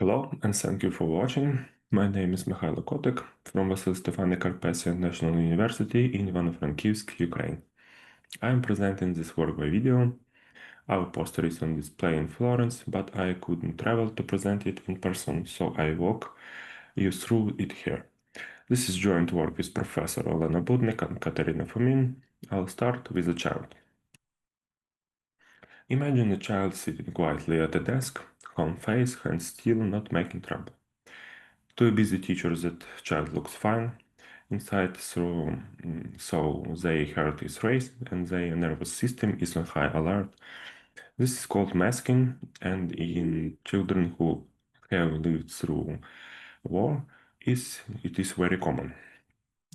Hello and thank you for watching. My name is Mykhailo Kotyk from Vasyl Stefanyk Carpathian National University in Ivano-Frankivsk, Ukraine. I am presenting this work by video. Our poster is on display in Florence, but I couldn't travel to present it in person, so I walk you through it here. This is joint work with Professor Olena Budnik and Katerina Fomin. I'll start with a child. Imagine a child sitting quietly at a desk, calm face, hands still, not making trouble. To a busy teacher, that child looks fine inside, so their heart is raised and their nervous system is on high alert. This is called masking, and in children who have lived through war, it is very common.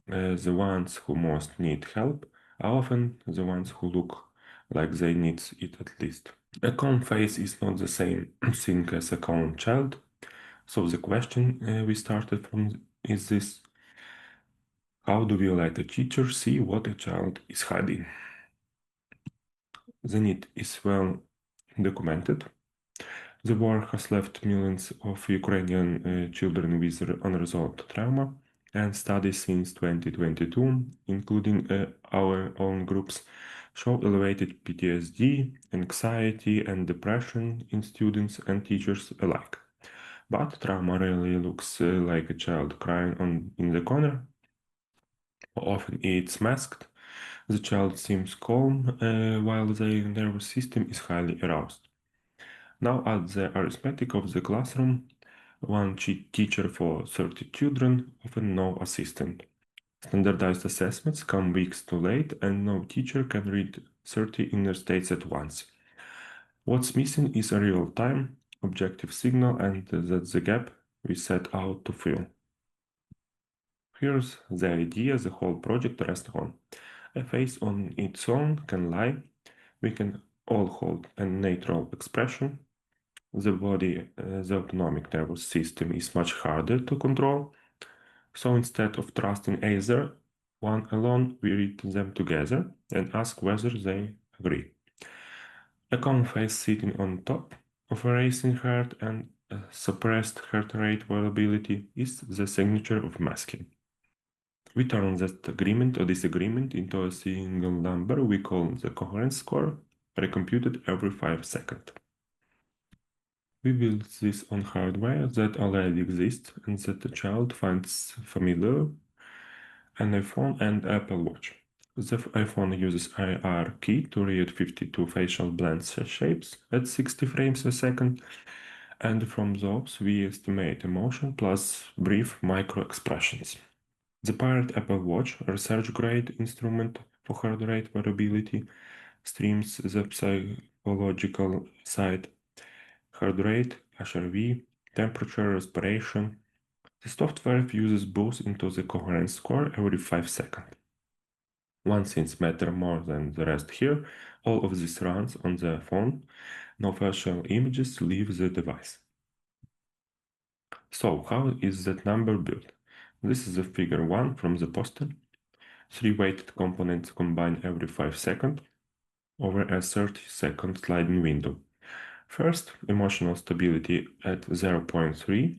The ones who most need help are often the ones who look like they need it at least. A calm face is not the same thing as a calm child. So the question we started from is this: how do we let a teacher see what a child is hiding? The need is well documented. The war has left millions of Ukrainian children with unresolved trauma, and studies since 2022, including our own groups, show elevated PTSD, anxiety, and depression in students and teachers alike. But trauma rarely looks like a child crying in the corner. Often it's masked. The child seems calm while their nervous system is highly aroused. Now, at the arithmetic of the classroom, one teacher for 30 children, often no assistant. Standardized assessments come weeks too late, and no teacher can read 30 inner states at once. What's missing is a real-time, objective signal, and that's the gap we set out to fill. Here's the idea the whole project rests on. A face on its own can lie. We can all hold a neutral expression. The body, the autonomic nervous system is much harder to control. So instead of trusting either one alone, we read them together and ask whether they agree. A calm face sitting on top of a racing heart and a suppressed heart rate variability is the signature of masking. We turn that agreement or disagreement into a single number we call the coherence score, recomputed every 5 seconds. We build this on hardware that already exists and that the child finds familiar: an iPhone and Apple Watch. The iPhone uses IR key to read 52 facial blend shapes at 60 frames a second, and from those we estimate emotion plus brief micro expressions. The Pirate Apple Watch, a research-grade instrument for heart rate variability, streams the psychological side: heart rate, HRV, temperature, respiration. The software fuses both into the coherence score every 5 seconds. One things matter more than the rest here. All of this runs on the phone. No facial images leave the device. So how is that number built? This is the figure 1 from the poster. 3 weighted components combine every 5 seconds over a 30-second sliding window. First, emotional stability at 0.3,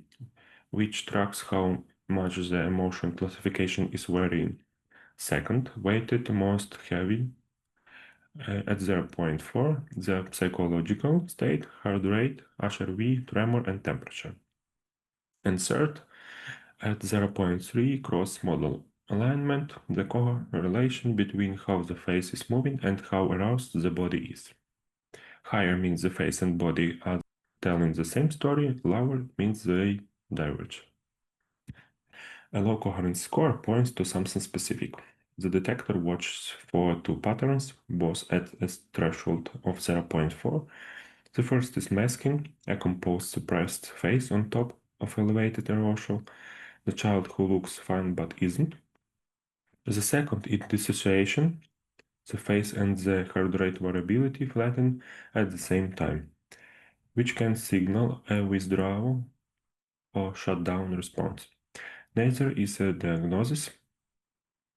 which tracks how much the emotion classification is varying. Second, weighted most heavy at 0.4, the psychological state, heart rate, HRV, tremor, and temperature. And third, at 0.3, cross-modal alignment, the correlation between how the face is moving and how aroused the body is. Higher means the face and body are telling the same story, lower means they diverge. A low coherence score points to something specific. The detector watches for two patterns, both at a threshold of 0.4. The first is masking, a composed suppressed face on top of elevated arousal, the child who looks fine but isn't. The second is dissociation, the face and the heart rate variability flatten at the same time, which can signal a withdrawal or shutdown response. Neither is a diagnosis.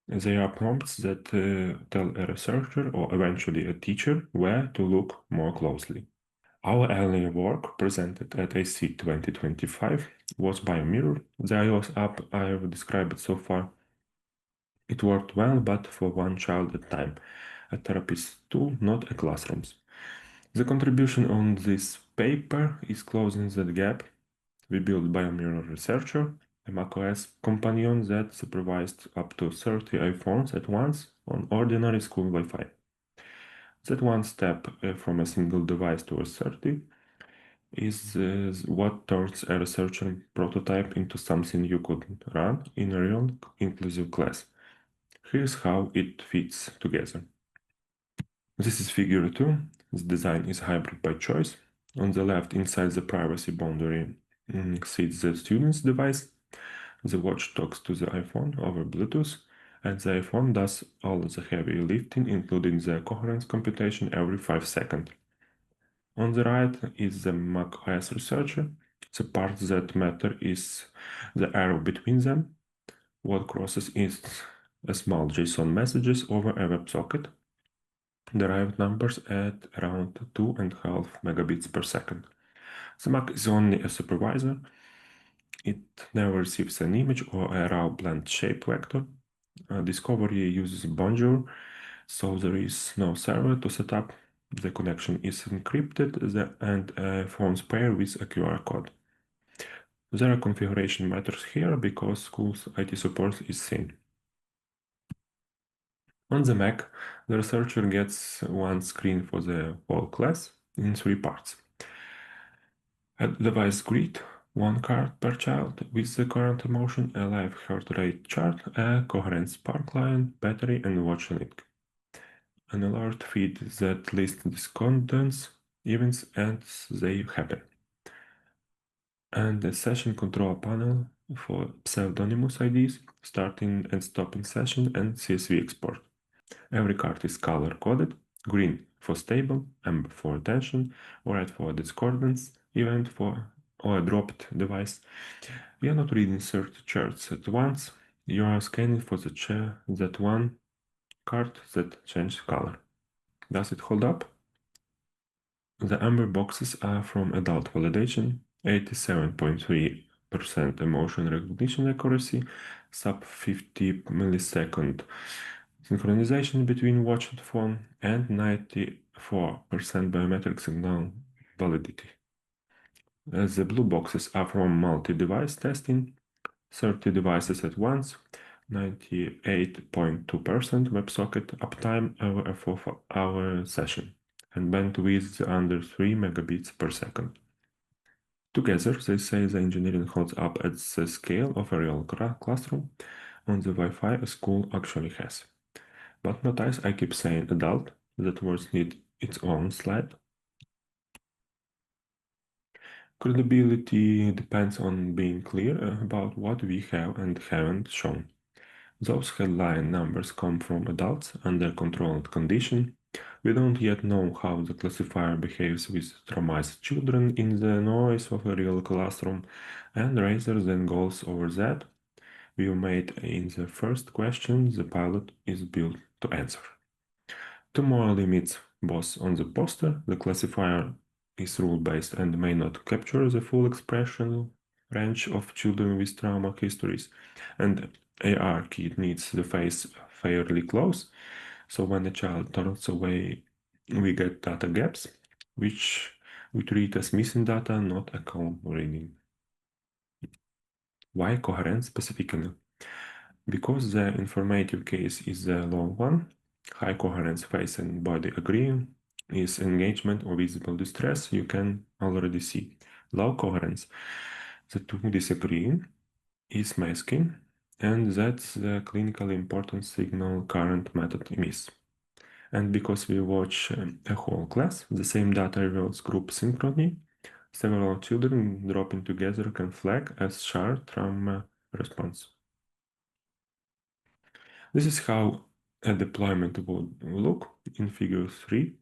They are prompts that tell a researcher or eventually a teacher where to look more closely. Our earlier work, presented at AC 2025, was Biomirror, the iOS app I've described so far. It worked well, but for one child at a time, a therapist tool, not a classroom. The contribution on this paper is closing that gap. We built Biomirror Researcher, a macOS companion that supervised up to 30 iPhones at once on ordinary school Wi-Fi. That one step from a single device to a 30 is what turns a researcher prototype into something you could run in a real inclusive class. Here's how it fits together. This is figure 2. The design is hybrid by choice. On the left, inside the privacy boundary, sits the student's device. The watch talks to the iPhone over Bluetooth, and the iPhone does all the heavy lifting, including the coherence computation, every 5 seconds. On the right is the macOS researcher. The part that matters is the arrow between them. What crosses is a small JSON messages over a WebSocket, derived numbers at around 2.5 megabits per second. The Mac is only a supervisor. It never receives an image or a raw blank shape vector. Discovery uses Bonjour, so there is no server to set up. The connection is encrypted and phones pair with a QR code. Their configuration matters here because school's IT support is seen. On the Mac, the researcher gets one screen for the whole class in 3 parts. A device grid, one card per child with the current emotion, a live heart rate chart, a coherent spark line, battery, and watch link. An alert feed that lists discordance events as they happen. And a session control panel for pseudonymous IDs, starting and stopping session, and CSV export. Every card is color coded: green for stable, amber for attention, red for discordance event or a dropped device. You are not reading 30 charts at once. You are scanning for that one card that changed color. Does it hold up? The amber boxes are from adult validation, 87.3% emotion recognition accuracy, sub 50 millisecond synchronization between watch and phone, and 94% biometric signal validity. The blue boxes are from multi-device testing, 30 devices at once, 98.2% WebSocket uptime over a 4-hour session, and bandwidth under 3 megabits per second. Together, they say the engineering holds up at the scale of a real classroom on the Wi-Fi a school actually has. But notice I keep saying adult, that words need its own slide. Credibility depends on being clear about what we have and haven't shown. Those headline numbers come from adults under controlled condition. We don't yet know how the classifier behaves with traumatized children in the noise of a real classroom, and rather than goals over that, we made in the first question the pilot is built to answer. Two more limits, both on the poster. The classifier is rule-based and may not capture the full expression range of children with trauma histories, and AR kit needs the face fairly close, so when a child turns away, we get data gaps, which we treat as missing data, not a calm reading. Why coherence specifically? Because the informative case is the long one, high coherence face and body agree, is engagement or visible distress, you can already see. Low coherence, the two disagree, is masking, and that's the clinically important signal current method emits. And because we watch a whole class, the same data reveals group synchrony. Several children dropping together can flag as shared trauma response. This is how a deployment would look in figure 3.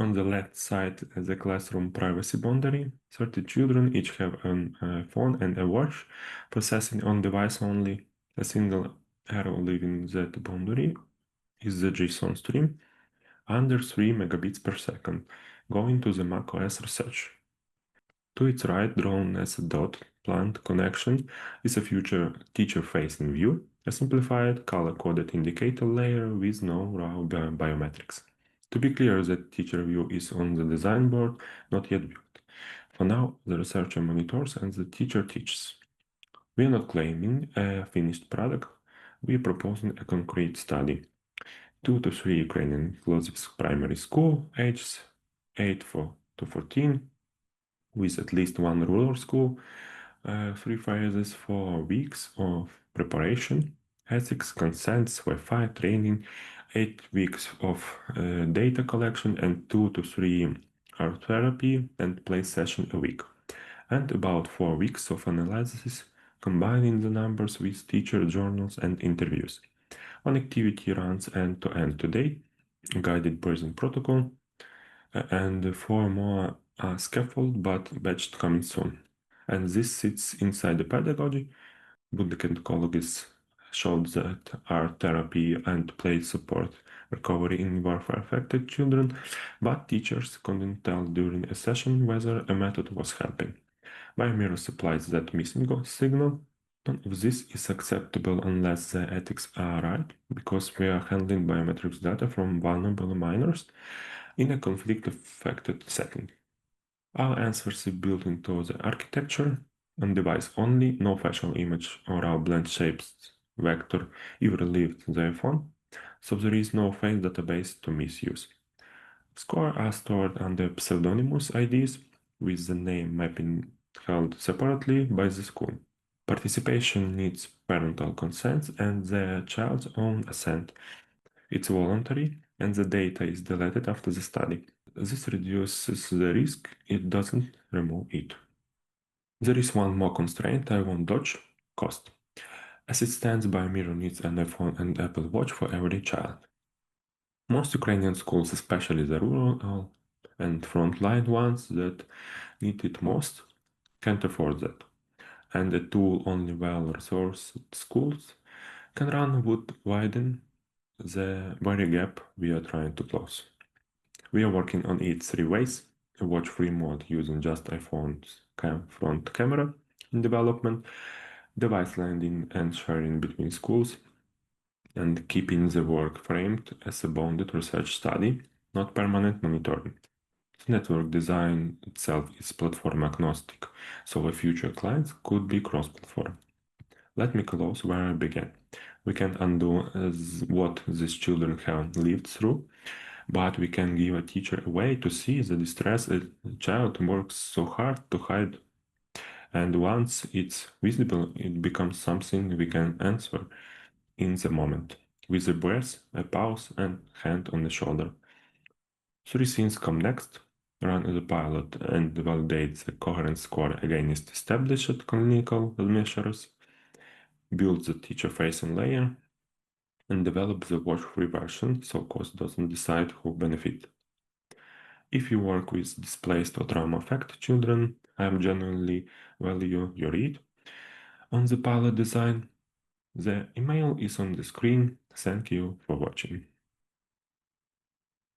On the left side, the classroom privacy boundary. 30 children each have an phone and a watch, processing on device only. A single arrow leaving that boundary is the JSON stream under 3 megabits per second. Going to the macOS research. To its right, drawn as a dot plant connection, is a future teacher-facing view, a simplified color-coded indicator layer with no raw biometrics. To be clear, the teacher view is on the design board, not yet built. For now, the researcher monitors and the teacher teaches. We are not claiming a finished product, we are proposing a concrete study. 2 to 3 Ukrainian inclusive primary school, ages 8 to 14, with at least one rural school, 3 phases, 4 weeks of preparation, ethics, consents, Wi-Fi training, 8 weeks of data collection, and 2 to 3 art therapy and play session a week, and about 4 weeks of analysis, combining the numbers with teacher journals and interviews. One activity runs end-to-end today, guided person protocol, and 4 more are scaffold but batched coming soon. And this sits inside the pedagogy. Budek and colleagues showed that art therapy and play support recovery in warfare-affected children, but teachers couldn't tell during a session whether a method was helping. Biometric supplies that missing signal. None of this is acceptable unless the ethics are right, because we are handling biometrics data from vulnerable minors in a conflict-affected setting. Our answers are built into the architecture, on device only, no facial image or our blend shapes vector ever leaves the iPhone, so there is no face database to misuse. Scores are stored under pseudonymous IDs, with the name mapping held separately by the school. Participation needs parental consent and the child's own assent. It's voluntary, and the data is deleted after the study. This reduces the risk, it doesn't remove it. There is one more constraint I won't dodge: cost. As it stands, Biometric needs an iPhone and Apple Watch for every child. Most Ukrainian schools, especially the rural and frontline ones that need it most, can't afford that. And a tool only well-resourced schools can run would widen the very gap we are trying to close. We are working on it 3 ways: a watch-free mode using just iPhone's front camera in development, device landing and sharing between schools, and keeping the work framed as a bounded research study, not permanent monitoring. The network design itself is platform agnostic, so a future client could be cross-platform. Let me close where I began. We can't undo what these children have lived through, but we can give a teacher a way to see the distress a child works so hard to hide. And once it's visible, it becomes something we can answer in the moment, with a breath, a pause, and hand on the shoulder. 3 things come next: run the pilot and validate the coherence score against established clinical measures, build the teacher-facing layer, and develop the watch-free version so cost doesn't decide who benefits. If you work with displaced or trauma-affected children, I genuinely value your read on the pilot design. The email is on the screen. Thank you for watching.